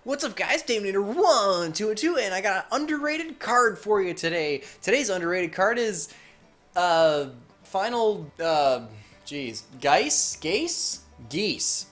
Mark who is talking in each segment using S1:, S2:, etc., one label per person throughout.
S1: What's up, guys? Daminator1202, and I got an underrated card for you today. Today's underrated card is, final, Gease?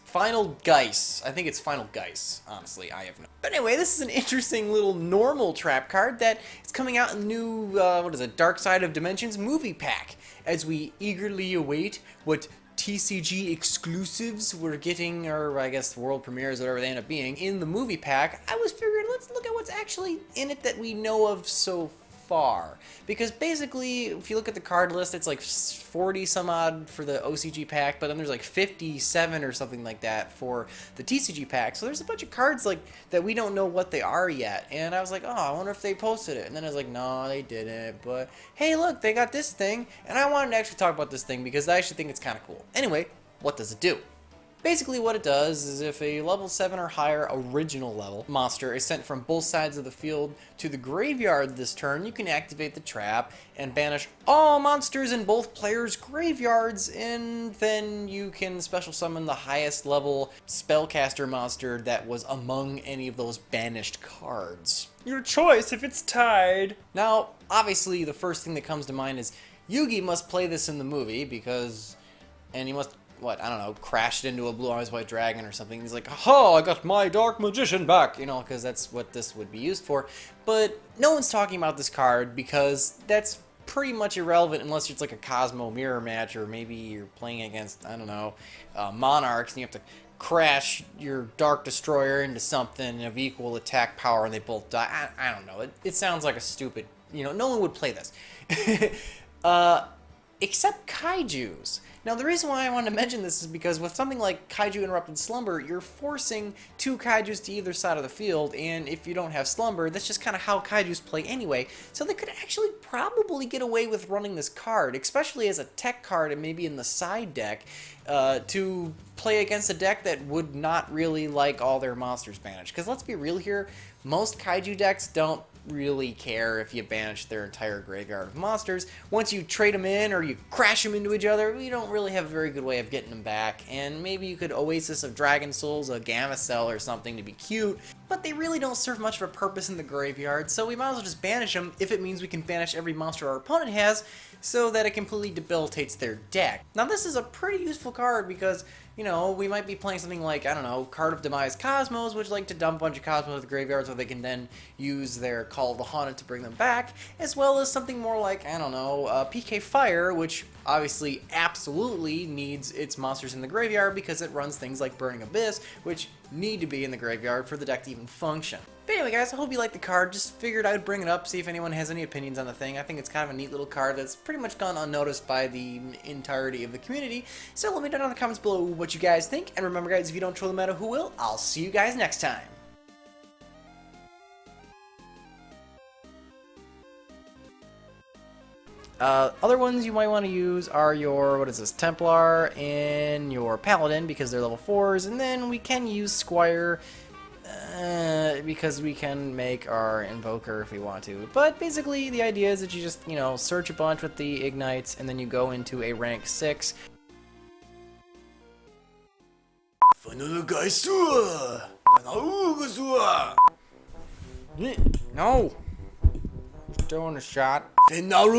S1: Final Gise. I think it's Final Gise, honestly, I have no. But anyway, this is an interesting little normal trap card that is coming out in the new, Dark Side of Dimensions movie pack, as we eagerly await what TCG exclusives we're getting, or I guess world premieres, whatever they end up being, in the movie pack. I was figuring, let's look at what's actually in it that we know of so far. Because basically, if you look at the card list, it's like 40 some odd for the OCG pack, but then there's like 57 or something like that for the TCG pack. So there's a bunch of cards like that we don't know what they are yet. And I was like, oh, I wonder if they posted it. And then I was like, no, they didn't. But hey, look, they got this thing. And I wanted to actually talk about this thing because I actually think it's kind of cool. Anyway, what does it do? Basically what it does is if a level 7 or higher original level monster is sent from both sides of the field to the graveyard this turn, you can activate the trap and banish all monsters in both players' graveyards, and then you can special summon the highest level spellcaster monster that was among any of those banished cards.
S2: Your choice if it's tied.
S1: Now, obviously the first thing that comes to mind is Yugioh must play this in the movie because, and he must, what, I don't know, crashed into a blue eyes white dragon or something. He's like, ha, I got my dark magician back, you know, because that's what this would be used for. But no one's talking about this card because that's pretty much irrelevant unless it's like a Cosmo mirror match, or maybe you're playing against, I don't know, monarchs, and you have to crash your Dark Destroyer into something of equal attack power and they both die. I don't know. It sounds like a stupid, you know, no one would play this. Except Kaijus. Now, the reason why I wanted to mention this is because with something like Kaiju Interrupted Slumber, you're forcing two Kaijus to either side of the field, and if you don't have Slumber, that's just kind of how Kaijus play anyway, so they could actually probably get away with running this card, especially as a tech card and maybe in the side deck, to play against a deck that would not really like all their monsters banished. Because let's be real here, most Kaiju decks don't really care if you banish their entire graveyard of monsters. Once you trade them in or you crash them into each other, you don't really have a very good way of getting them back. And maybe you could Oasis of Dragon Souls, a Gamma Cell or something to be cute, but they really don't serve much of a purpose in the graveyard, so we might as well just banish them if it means we can banish every monster our opponent has, so that it completely debilitates their deck. Now, this is a pretty useful card because, you know, we might be playing something like, I don't know, Card of Demise Cosmos, which like to dump a bunch of Cosmos to the graveyard so they can then use their Call of the Haunted to bring them back, as well as something more like, I don't know, PK Fire, which obviously absolutely needs its monsters in the graveyard because it runs things like Burning Abyss, which need to be in the graveyard for the deck to even function. But anyway, guys, I hope you like the card. Just figured I'd bring it up, see if anyone has any opinions on the thing. I think it's kind of a neat little card that's pretty much gone unnoticed by the entirety of the community. So let me know down in the comments below what you guys think. And remember, guys, if you don't troll the meta, who will? I'll see you guys next time. Other ones you might want to use are your, what is this, Templar and your Paladin, because they're level 4s, and then we can use Squire, because we can make our Invoker if we want to. But basically, the idea is that you just, you know, search a bunch with the Ignites, and then you go into a rank 6. No! Doing a shot.
S3: Oh,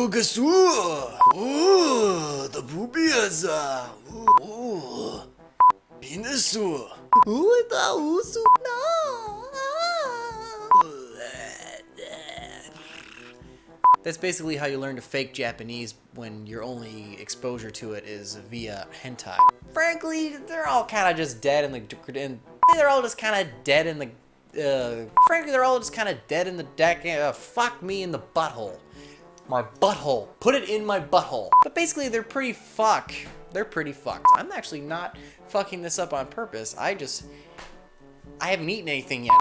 S3: the boobies. Oh, penis.
S1: That's basically how you learn to fake Japanese when your only exposure to it is via hentai. Frankly, they're all kind of just dead in the... They're all just kind of dead in the... frankly, they're all just kind of dead in the deck. Fuck me in the butthole. My butthole. Put it in my butthole. But basically, they're pretty fucked. They're pretty fucked. I'm actually not fucking this up on purpose. I haven't eaten anything yet.